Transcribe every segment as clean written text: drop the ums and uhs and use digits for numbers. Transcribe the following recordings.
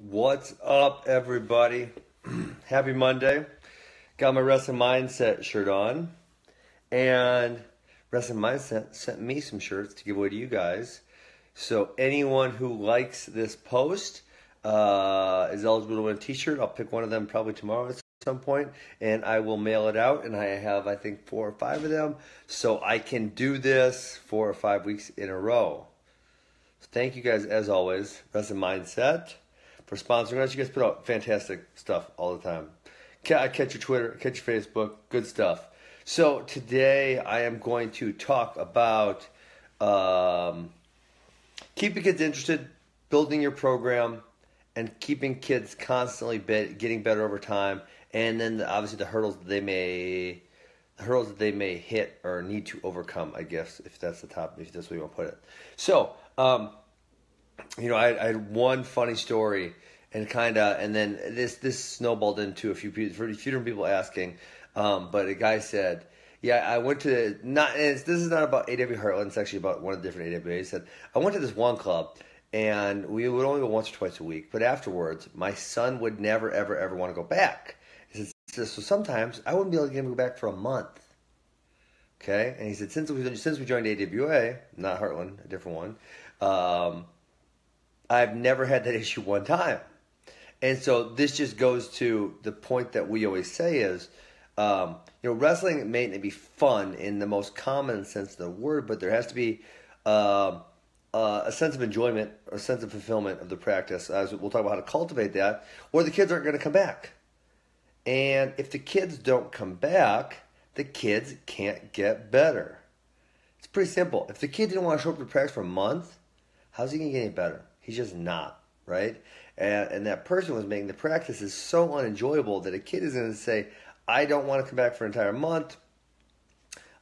What's up, everybody? Happy Monday. Got my Wrestling Mindset shirt on. And Wrestling Mindset sent me some shirts to give away to you guys. So anyone who likes this post is eligible to win a t-shirt. I'll pick one of them probably tomorrow at some point, and I will mail it out. And I have, I think, 4 or 5 of them. So I can do this 4 or 5 weeks in a row. So thank you guys, as always, Wrestling Mindset, for sponsoring us. You guys put out fantastic stuff all the time. I catch your Twitter, catch your Facebook, good stuff. So today I am going to talk about keeping kids interested, building your program, and keeping kids constantly getting better over time, and then obviously the hurdles that they may hit or need to overcome, I guess, if that's the topic, if that's what you want to put it. So, I had one funny story, and then this snowballed into a few different people asking, but a guy said, "Yeah, I went to this is not about AW Heartland. It's actually about one of the different AWAs." He said, "I went to this one club, and we would only go once or twice a week, but afterwards, my son would never, ever, ever want to go back." He said, "So sometimes I wouldn't be able to get him to go back for a month." Okay, and he said, since we joined AWA, not Heartland, a different one, I've never had that issue one time. And so this just goes to the point that we always say is, wrestling may not be fun in the most common sense of the word, but there has to be a sense of enjoyment, a sense of fulfillment of the practice. As we'll talk about how to cultivate that, or the kids aren't going to come back. And if the kids don't come back, the kids can't get better. It's pretty simple. If the kid didn't want to show up to practice for a month, how's he going to get any better? He's just not, right? And that person was making the practices so unenjoyable that a kid is going to say, I don't want to come back for an entire month.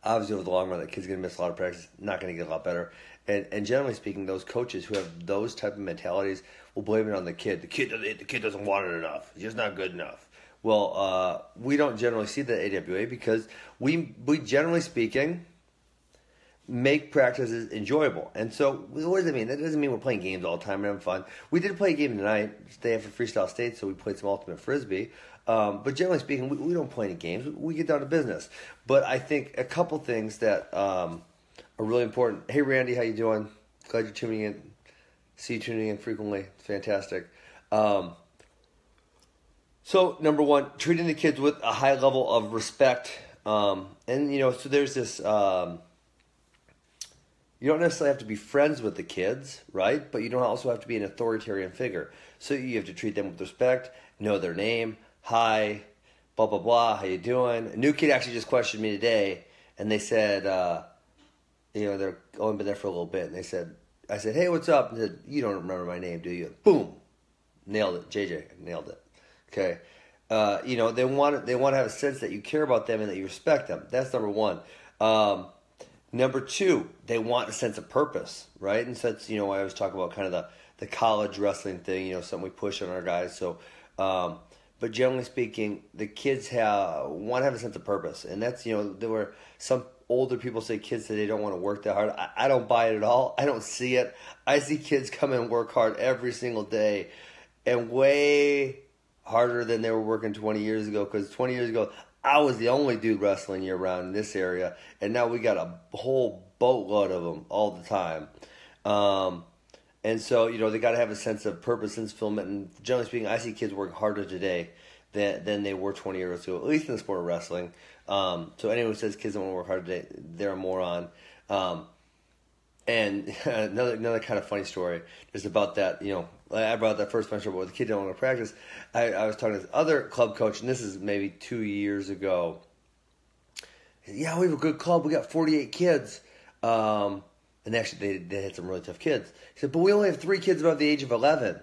Obviously, over the long run, that kid's going to miss a lot of practice, not going to get a lot better. And generally speaking, those coaches who have those type of mentalities will blame it on the kid. The kid doesn't want it enough. He's just not good enough. Well, we don't generally see that at AWA because we generally speaking, make practices enjoyable. And so, what does that mean? That doesn't mean we're playing games all the time and having fun. We did play a game tonight, day after Freestyle State, so we played some Ultimate Frisbee. But generally speaking, we don't play any games. We get down to business. But I think a couple things that are really important. Hey, Randy, how you doing? Glad you're tuning in. See you tuning in frequently. It's fantastic. So, number one, treating the kids with a high level of respect. So there's this... You don't necessarily have to be friends with the kids, right? But you don't also have to be an authoritarian figure. So you have to treat them with respect, know their name, hi, blah, blah, blah, how you doing? A new kid actually just questioned me today, and they said, they're only been there for a little bit, and I said, hey, what's up? And they said, you don't remember my name, do you? Boom. Nailed it. JJ, nailed it. Okay. They want to have a sense that you care about them and that you respect them. That's number one. Number two, they want a sense of purpose, right? And so that's, I always talk about kind of the college wrestling thing, something we push on our guys. So, but generally speaking, the kids want to have a sense of purpose. And that's, there were some older people say kids say they don't want to work that hard. I don't buy it at all. I don't see it. I see kids come and work hard every single day and way harder than they were working 20 years ago. Because 20 years ago, I was the only dude wrestling year-round in this area, and now we got a whole boatload of them all the time. And so, they got to have a sense of purpose, sense of fulfillment, and generally speaking, I see kids work harder today than they were 20 years ago, at least in the sport of wrestling. So anyone who says kids don't want to work hard today, they're a moron. And another kind of funny story is about that, I brought that first mention about the kid don't want to practice. I was talking to this other club coach, and this is maybe 2 years ago. Yeah, we have a good club. We got 48 kids. And actually, they had some really tough kids. He said, but we only have 3 kids above the age of 11.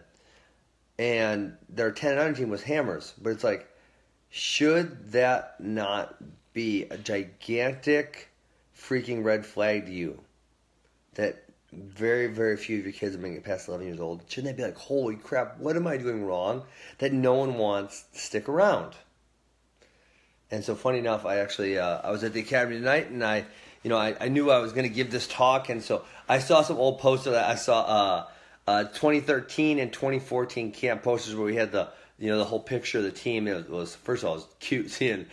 And their 10 and under team was hammers. But it's like, should that not be a gigantic freaking red flag to you? That very, very few of your kids are making it past 11 years old. Shouldn't they be like, holy crap, what am I doing wrong that no one wants to stick around? And so funny enough, I actually, I was at the academy tonight, and I knew I was going to give this talk, and so I saw some old posts that I saw 2013 and 2014 camp posters where we had the whole picture of the team. It was first of all, it was cute seeing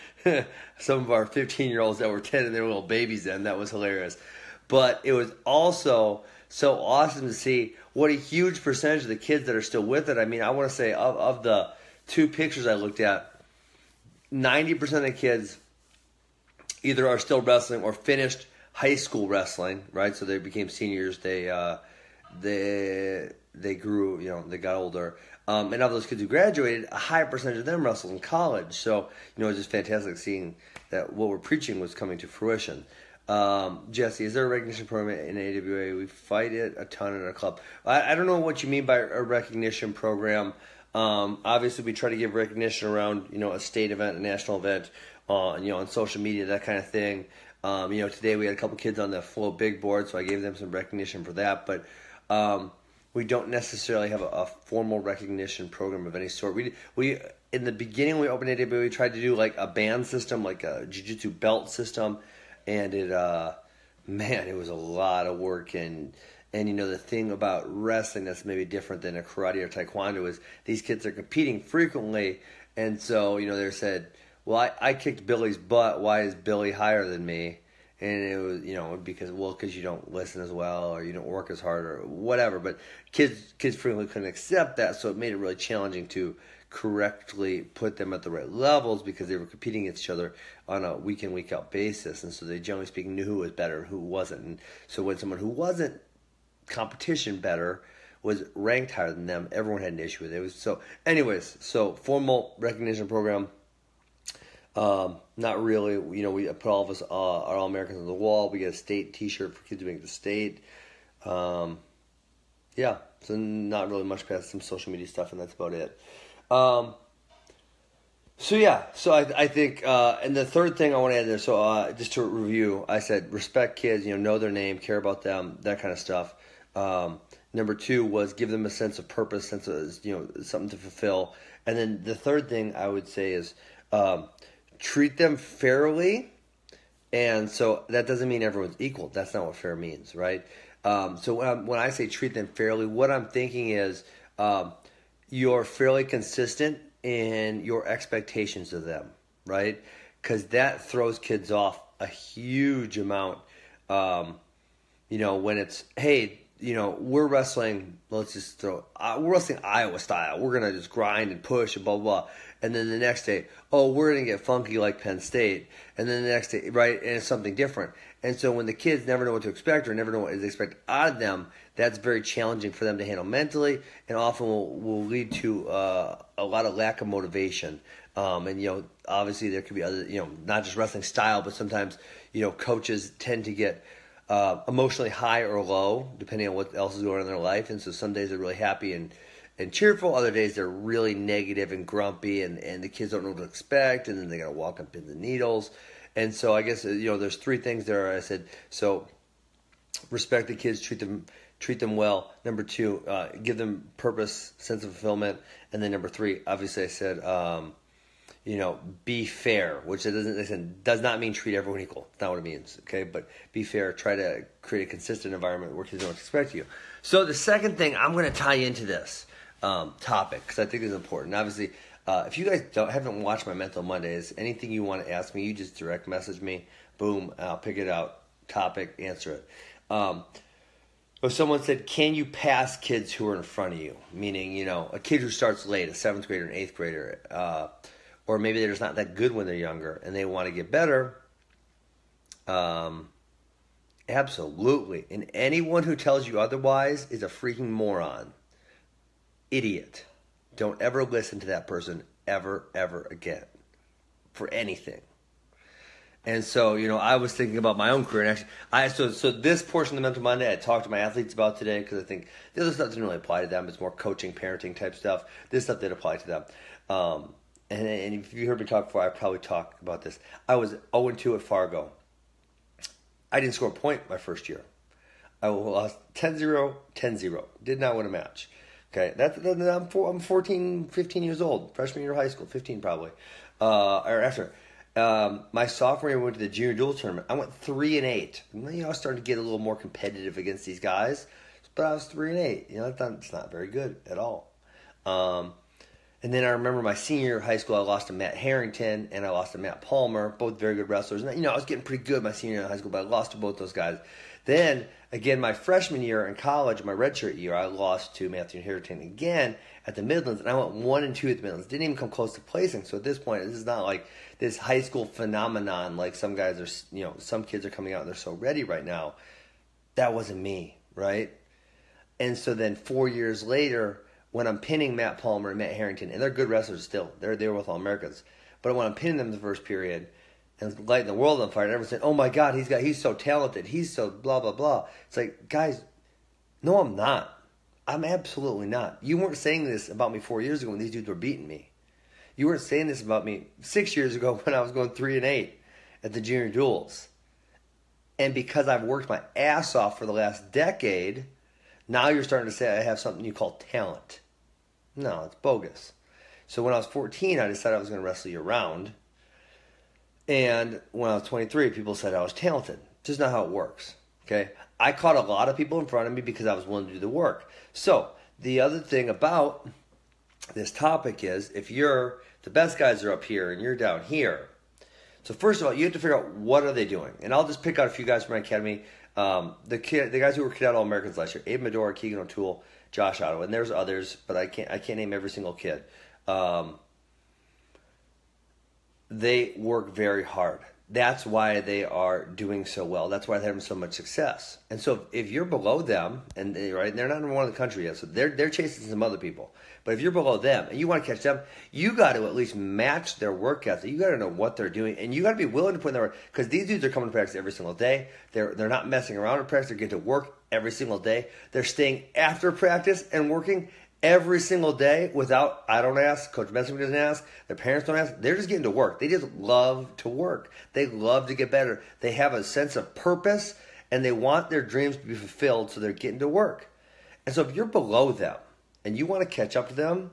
some of our 15-year-olds that were 10 and they were little babies then. That was hilarious. But it was also so awesome to see what a huge percentage of the kids that are still with it. I mean, I want to say of the 2 pictures I looked at, 90% of the kids either are still wrestling or finished high school wrestling, right? So they became seniors. They grew, they got older. And of those kids who graduated, a high percentage of them wrestled in college. So, it's just fantastic seeing that what we're preaching was coming to fruition. Jesse, is there a recognition program in AWA? We fight it a ton in our club. I don't know what you mean by a recognition program. Obviously, we try to give recognition around, a state event, a national event, on social media, that kind of thing. Today we had a couple kids on the Flow Big Board, so I gave them some recognition for that. But we don't necessarily have a formal recognition program of any sort. We in the beginning when we opened AWA, we tried to do like a band system, like a jiu-jitsu belt system, and it was a lot of work. And the thing about wrestling that's maybe different than a karate or taekwondo is these kids are competing frequently, and so they said, well, I kicked Billy's butt. Why is Billy higher than me? And it was, because you don't listen as well or you don't work as hard or whatever. But kids frequently couldn't accept that, so it made it really challenging to correctly put them at the right levels because they were competing against each other on a week in, week out basis. And so they, generally speaking, knew who was better and who wasn't. And so when someone who wasn't competition better was ranked higher than them, everyone had an issue with it. So formal recognition program. Not really. We put all of us, our All-Americans on the wall. We get a state T-shirt for kids who make the state. So not really much past some social media stuff, and that's about it. So I think, and the third thing I want to add there, just to review, I said respect kids, know their name, care about them, that kind of stuff. Number 2 was give them a sense of purpose, sense of, something to fulfill. And then the third thing I would say is, treat them fairly, and so that doesn't mean everyone's equal. That's not what fair means, right? So when I say treat them fairly, what I'm thinking is you're fairly consistent in your expectations of them, right? Because that throws kids off a huge amount. When it's, hey, we're wrestling, we're wrestling Iowa style. We're going to just grind and push and blah, blah, blah. And then the next day, we're going to get funky like Penn State. And then the next day, right, and it's something different. And so when the kids never know what to expect or never know what is expected out of them, that's very challenging for them to handle mentally and often will lead to a lot of lack of motivation. Obviously there could be other, not just wrestling style, but sometimes, coaches tend to get emotionally high or low, depending on what else is going on in their life. And so some days they're really happy and cheerful. Other days they're really negative and grumpy, and the kids don't know what to expect, and then they got to walk on pins and needles. And so I guess, there's 3 things there. I said, so respect the kids, treat them well. Number 2, give them purpose, sense of fulfillment. And then number 3, obviously I said, be fair, which does not mean treat everyone equal. It's not what it means, okay? But be fair. Try to create a consistent environment where kids don't expect you. So the second thing, I'm going to tie into this topic because I think it's important. Obviously, if you guys haven't watched my Mental Mondays, anything you want to ask me, you just direct message me. Boom, I'll pick it out. Topic, answer it. If someone said, can you pass kids who are in front of you? Meaning, a kid who starts late, a 7th grader, an 8th grader, or maybe they're just not that good when they're younger and they want to get better. Absolutely. And anyone who tells you otherwise is a freaking moron. Idiot. Don't ever listen to that person ever again for anything. And so, I was thinking about my own career. And actually, so this portion of the Mental Monday I talked to my athletes about today because I think the other stuff doesn't really apply to them. It's more coaching, parenting type stuff. This stuff did apply to them. And if you heard me talk before, I probably talked about this. I was 0-2 at Fargo. I didn't score a point my first year. I lost 10-0, 10-0. Did not win a match. Okay, I'm 14, 15 years old. Freshman year of high school, 15 probably. Or after. My sophomore year, we went to the junior dual tournament. I went 3-8. I was starting to get a little more competitive against these guys. but I was 3-8. You know, it's not very good at all. And then I remember my senior year of high school, I lost to Matt Harrington and I lost to Matt Palmer, both very good wrestlers. And, you know, I was getting pretty good my senior year of high school, but I lost to both those guys. Then, again, my freshman year in college, my redshirt year, I lost to Matthew Harrington again at the Midlands, and I went 1-2 at the Midlands. Didn't even come close to placing. So at this point, this is not like this high school phenomenon like some guys are, you know, some kids are coming out and they're so ready right now. That wasn't me, right? And so then 4 years later, when I'm pinning Matt Palmer and Matt Harrington, and they're good wrestlers still, they were both All-Americans, but when I'm pinning them in the first period and lighting the world on fire, and everyone's saying, oh my God, he's so talented, he's so blah, blah, blah. It's like, guys, no, I'm not. I'm absolutely not. You weren't saying this about me 4 years ago when these dudes were beating me. You weren't saying this about me 6 years ago when I was going 3-8 at the junior duels. And because I've worked my ass off for the last decade, now you're starting to say I have something you call talent. No, it's bogus. So when I was 14, I decided I was going to wrestle year-round. And when I was 23, people said I was talented. It's just not how it works. Okay? I caught a lot of people in front of me because I was willing to do the work. So the other thing about this topic is if the best guys are up here and you're down here. So first of all, you have to figure out what are they doing. And I'll just pick out a few guys from my academy. The guys who were Cadet All-Americans last year, Abe Medora, Keegan O'Toole, Josh Otto, and there's others, but I can't name every single kid. They work very hard. That's why they are doing so well. That's why they're having so much success. And so if you're below them, and they're not number one in the country yet, so they're chasing some other people. But if you're below them and you want to catch them, you got to at least match their work ethic. You got to know what they're doing, and you got to be willing to put in their work. Because these dudes are coming to practice every single day. They're not messing around in practice. They're getting to work every single day. They're staying after practice and working every single day without, I don't ask, Coach Benson doesn't ask, their parents don't ask. They're just getting to work. They just love to work. They love to get better. They have a sense of purpose, and they want their dreams to be fulfilled, so they're getting to work. And so if you're below them and you want to catch up to them,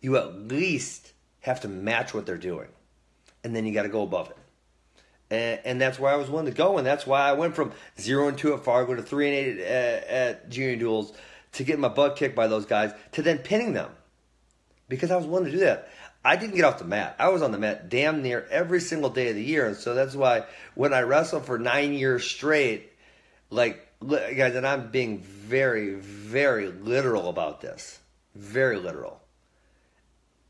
you at least have to match what they're doing. And then you got to go above it. And that's where I was willing to go, and that's why I went from 0-2 at Fargo to 3-8 at junior duels to get my butt kicked by those guys, to then pinning them. Because I was willing to do that. I didn't get off the mat. I was on the mat damn near every single day of the year. And so that's why when I wrestled for 9 years straight, like, guys, and I'm being very, very literal about this. Very literal.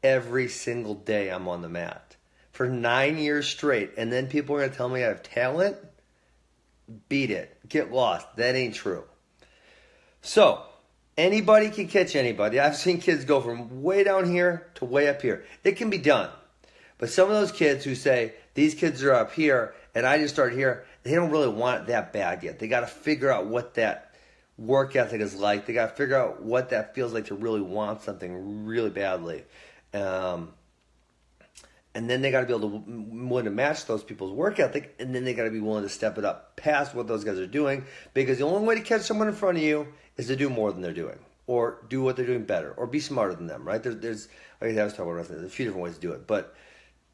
Every single day I'm on the mat. For 9 years straight. And then people are going to tell me I have talent? Beat it. Get lost. That ain't true. So, anybody can catch anybody. I've seen kids go from way down here to way up here. It can be done. But some of those kids who say, these kids are up here and I just started here, they don't really want it that bad yet. They got to figure out what that work ethic is like. They got to figure out what that feels like to really want something really badly. And then they got to be able to willing to match those people's work ethic, and then they got to be willing to step it up past what those guys are doing, because the only way to catch someone in front of you is to do more than they're doing, or do what they're doing better, or be smarter than them, right? There's like I was talking about wrestling, there's a few different ways to do it, but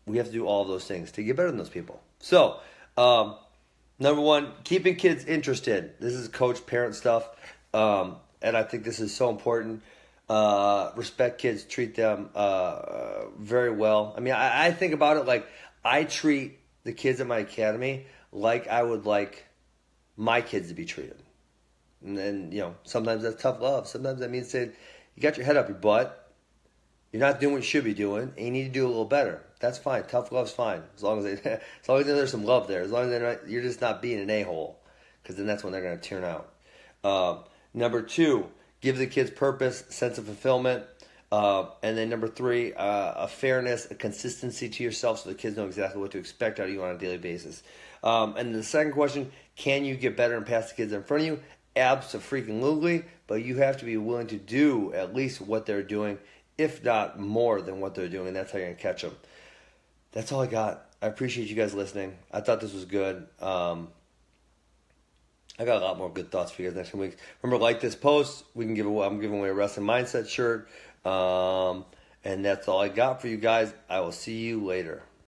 we have to do all of those things to get better than those people. So, number one, keeping kids interested. This is coach, parent stuff, and I think this is so important. Respect kids, treat them very well. I mean, I think about it like I treat the kids at my academy like I would like my kids to be treated. And then, you know, sometimes that's tough love. Sometimes that means saying, you got your head up your butt, you're not doing what you should be doing, and you need to do a little better. That's fine. Tough love's fine. As long as there's some love there. As long as you're just not being an a-hole, because then that's when they're going to turn out. Number two, give the kids purpose, sense of fulfillment. And then number three, a fairness, a consistency to yourself so the kids know exactly what to expect out of you on a daily basis. And the second question, can you get better and pass the kids in front of you? Abso-freaking-lutely, but you have to be willing to do at least what they're doing, if not more than what they're doing, and that's how you're going to catch them. That's all I got. I appreciate you guys listening. I thought this was good. I got a lot more good thoughts for you guys next week. Remember, like this post. I'm giving away a Wrestling Mindset shirt. And that's all I got for you guys. I will see you later.